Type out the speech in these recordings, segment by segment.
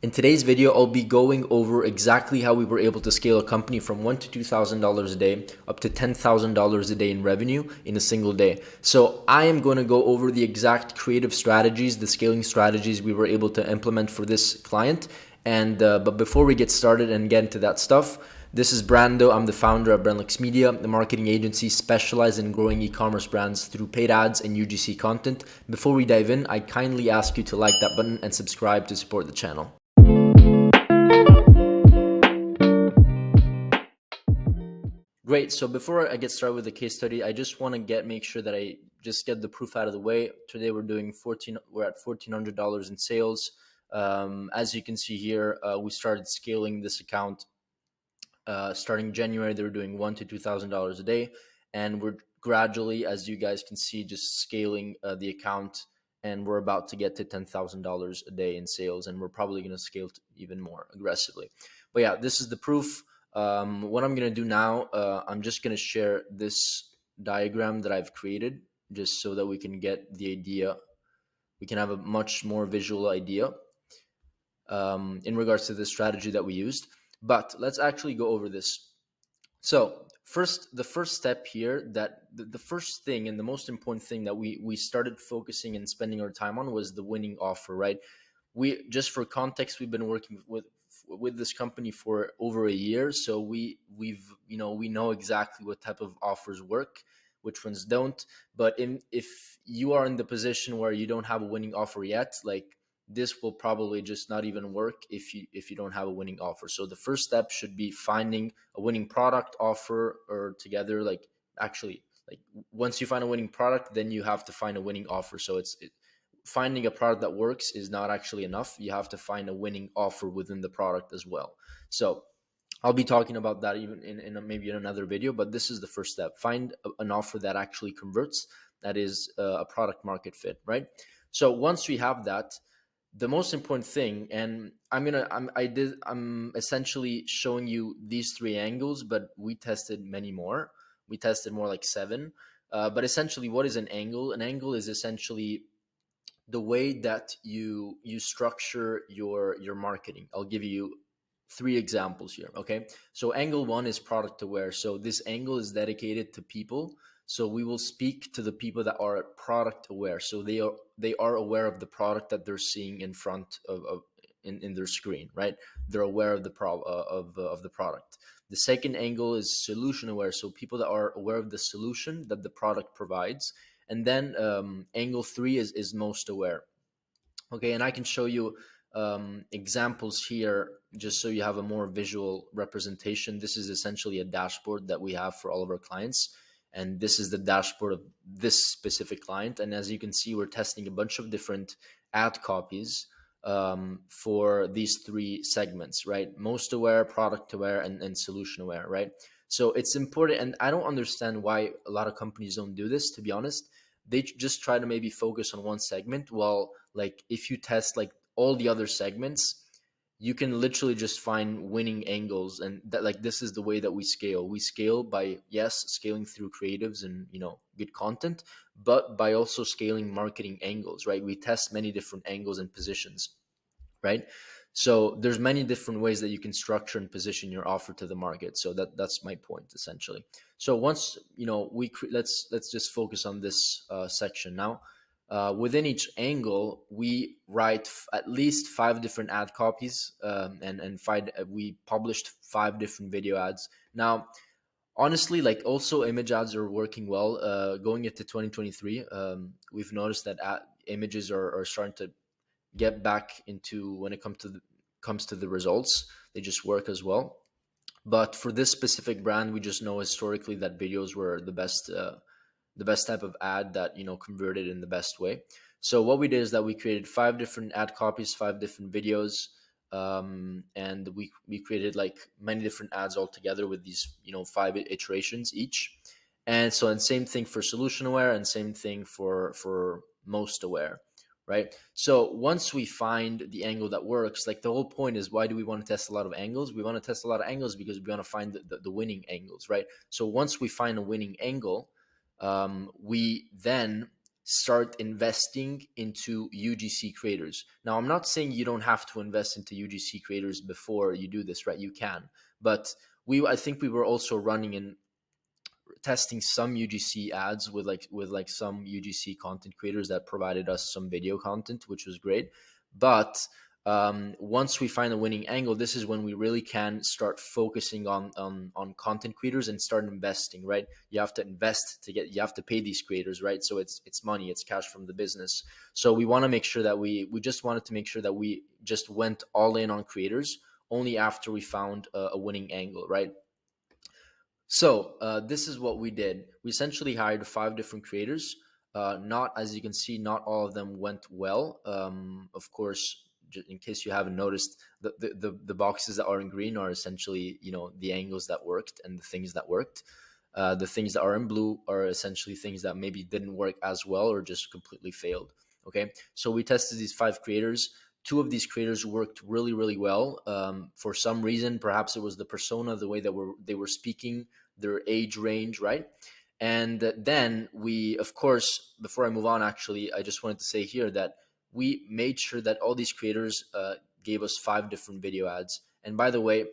In today's video, I'll be going over exactly how we were able to scale a company from $1,000 to $2,000 a day up to $10,000 a day in revenue in a single day. So I am going to go over the exact creative strategies, the scaling strategies we were able to implement for this client. But before we get started and get into that stuff, this is Brando. I'm the founder of Brandlix Media, the marketing agency specialized in growing e-commerce brands through paid ads and UGC content. Before we dive in, I kindly ask you to like that button and subscribe to support the channel. Great. So before I get started with the case study, I just want to make sure that I just get the proof out of the way. Today we're at $1,400 in sales. As you can see here, we started scaling this account starting January. They were doing $1,000 to $2,000 a day, and we're gradually, as you guys can see, just scaling the account, and we're about to get to $10,000 a day in sales, and we're probably going to scale even more aggressively. But yeah, this is the proof. What I'm going to do now, I'm just going to share this diagram that I've created just so that we can get the idea. We can have a much more visual idea in regards to the strategy that we used. But let's actually go over this. So the first step here, that the first thing and the most important thing that we started focusing and spending our time on was the winning offer, right? We, just for context, we've been working with this company for over a year, so we know exactly what type of offers work, which ones don't. But if you are in the position where you don't have a winning offer yet, like, this will probably just not even work if you don't have a winning offer. So the first step should be finding a winning product, offer, or together. Like, actually, like, once you find a winning product, then you have to find a winning offer. So finding a product that works is not actually enough. You have to find a winning offer within the product as well. So I'll be talking about that even maybe in another video, but this is the first step. Find an offer that actually converts, that is a product market fit, right? So once we have that, the most important thing, and I'm essentially showing you these three angles, but we tested many more. We tested more, like 7. But essentially, what is an angle? An angle is essentially the way that you structure your marketing. I'll give you 3 examples here. Okay, so angle 1 is product aware. So this angle is dedicated to people. So we will speak to the people that are product aware. So they are aware of the product that they're seeing in front of in their screen, right? They're aware of of the product. The second angle is solution aware. So people that are aware of the solution that the product provides. And then angle 3 is most aware. Okay, and I can show you examples here just so you have a more visual representation. This is essentially a dashboard that we have for all of our clients, and this is the dashboard of this specific client. And as you can see, we're testing a bunch of different ad copies for these 3 segments, right? Most aware, product aware, and solution aware, right? So it's important, and I don't understand why a lot of companies don't do this, to be honest. They just try to maybe focus on one segment, while, like, if you test like all the other segments, you can literally just find winning angles. And that, like, this is the way that we scale by, yes, scaling through creatives and good content, but by also scaling marketing angles, right? We test many different angles and positions, right? So there's many different ways that you can structure and position your offer to the market. So that's my point, essentially. So once let's just focus on this section now. Within each angle, we write at least 5 different ad copies, and we published 5 different video ads. Now, honestly, like, also image ads are working well. Going into 2023, we've noticed that images are starting to get back into, when it comes to the results, they just work as well. But for this specific brand, we just know historically that videos were the best type of ad that converted in the best way. So what we did is that we created 5 different ad copies, 5 different videos, and we created like many different ads all together with these 5 iterations each. And so, and same thing for solution aware, and same thing for most aware, right? So once we find the angle that works, like, the whole point is, why do we want to test a lot of angles? We want to test a lot of angles because we want to find the winning angles, right? So once we find a winning angle, we then start investing into UGC creators. Now, I'm not saying you don't have to invest into UGC creators before you do this, right? You can, but I think we were also running and testing some UGC ads with like some UGC content creators that provided us some video content, which was great. But once we find a winning angle, this is when we really can start focusing on content creators and start investing. Right, you have to invest to get, you have to pay these creators, right? So it's money, it's cash from the business. So we want to make sure that we just wanted to make sure that we just went all in on creators only after we found a winning angle, right? So this is what we did. We essentially hired 5 different creators. Not, as you can see, not all of them went well. Of course, in case you haven't noticed, the boxes that are in green are essentially, you know, the angles that worked and the things that worked. The things that are in blue are essentially things that maybe didn't work as well or just completely failed. Okay, so we tested these 5 creators. 2 of these creators worked really, really well. For some reason, perhaps it was the persona, the way that they were speaking, their age range, right? And then we, of course, before I move on, actually, I just wanted to say here that we made sure that all these creators gave us 5 different video ads. And by the way,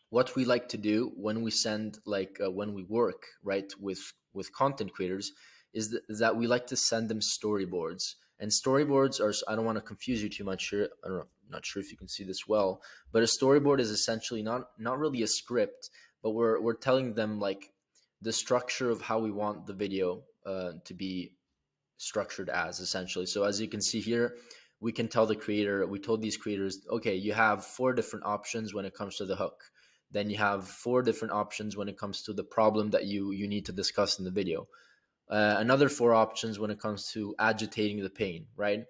what we like to do when we send, like when we work, right, with content creators, is that we like to send them storyboards. And storyboards are, I don't want to confuse you too much here, I'm not sure if you can see this well, but a storyboard is essentially not really a script, but we're telling them like the structure of how we want the video to be structured as, essentially. So as you can see here, we can tell the creator, we told these creators, okay, you have 4 different options when it comes to the hook. Then you have 4 different options when it comes to the problem that you need to discuss in the video. Another 4 options when it comes to agitating the pain, right?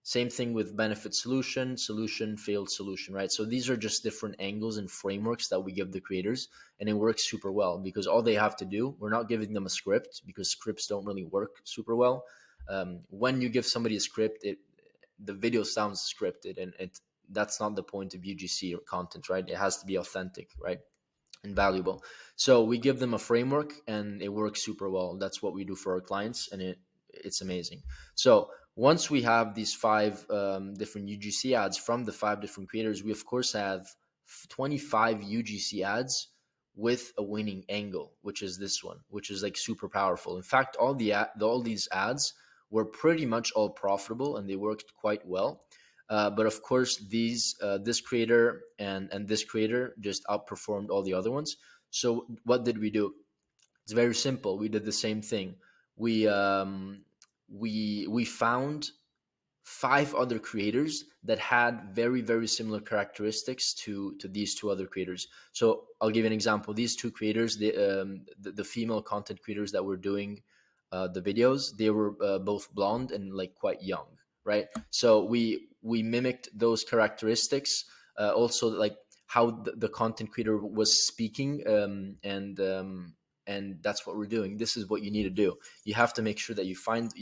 Same thing with benefit solution, solution, failed solution, right? So these are just different angles and frameworks that we give the creators, and it works super well because all they have to do, we're not giving them a script because scripts don't really work super well. When you give somebody a script, the video sounds scripted, and that's not the point of UGC or content, right? It has to be authentic, right? And valuable. So we give them a framework and it works super well. That's what we do for our clients, and it's amazing. So once we have these 5 different UGC ads from the 5 different creators, we of course have 25 UGC ads with a winning angle, which is this one, which is like super powerful. In fact, all these ads were pretty much all profitable and they worked quite well. But of course, this creator and this creator just outperformed all the other ones. So what did we do? It's very simple. We did the same thing. We found 5 other creators that had very, very similar characteristics to these 2 other creators. So I'll give you an example. These 2 creators, the female content creators that were doing the videos, they were both blonde and like quite young, right? So we mimicked those characteristics. Also, like how the content creator was speaking, and that's what we're doing. This is what you need to do. You have to make sure that you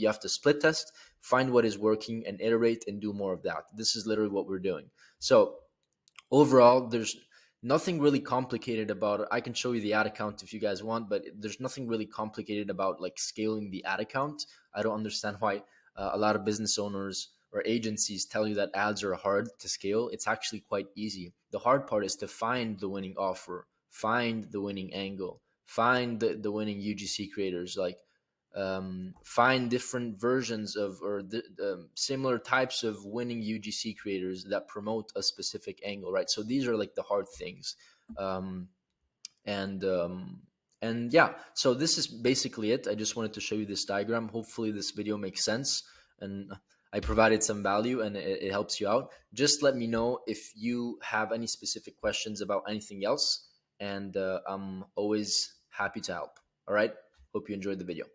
have to split test, find what is working, and iterate and do more of that. This is literally what we're doing. So overall, there's nothing really complicated about it. I can show you the ad account if you guys want, but there's nothing really complicated about like scaling the ad account. I don't understand why a lot of business owners or agencies tell you that ads are hard to scale. It's actually quite easy. The hard part is to find the winning offer, find the winning angle, find the winning UGC creators, like find different versions of or similar types of winning UGC creators that promote a specific angle, right? So these are like the hard things. Um, and yeah, so this is basically it. I just wanted to show you this diagram. Hopefully this video makes sense and I provided some value and it helps you out. Just let me know if you have any specific questions about anything else, and I'm always happy to help. All right, hope you enjoyed the video.